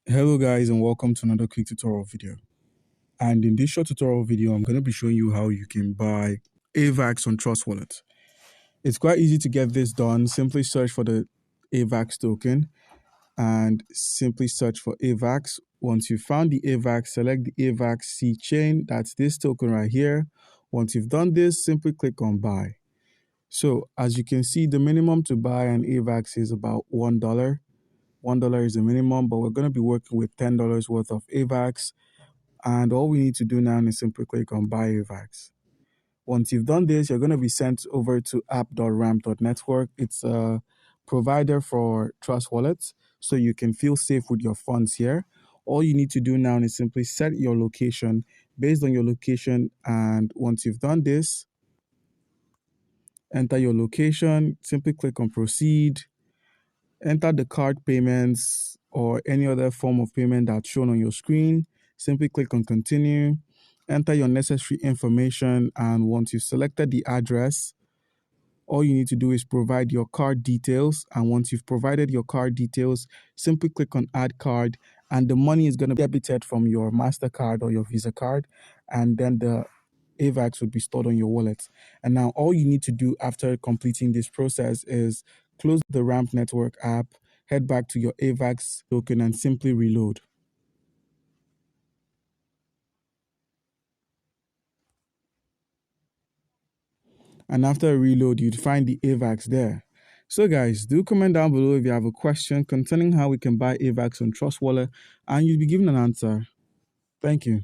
Hello guys, and welcome to another quick tutorial video. And in this short tutorial video, I'm going to be showing you how you can buy AVAX on Trust Wallet. It's quite easy to get this done. Simply search for the AVAX token and simply search for AVAX. Once you've found the AVAX, select the AVAX C chain. That's this token right here. Once you've done this, simply click on buy. So as you can see, the minimum to buy an AVAX is about $1. $1 is the minimum, but we're going to be working with $10 worth of AVAX. And all we need to do now is simply click on Buy Avax. Once you've done this, you're going to be sent over to app.ramp.network. It's a provider for Trust Wallets, so you can feel safe with your funds here. All you need to do now is simply set your location based on your location. And once you've done this, enter your location, simply click on Proceed. Enter the card payments or any other form of payment that's shown on your screen. Simply click on Continue. Enter your necessary information, and once you've selected the address, all you need to do is provide your card details. And once you've provided your card details, simply click on Add Card, and the money is going to be debited from your MasterCard or your Visa card, and then the AVAX would be stored on your wallet. And now all you need to do after completing this process is close the Ramp Network app, head back to your AVAX token, and simply reload. And after a reload, you'd find the AVAX there. So guys, do comment down below if you have a question concerning how we can buy AVAX on Trust Wallet, and you'll be given an answer. Thank you.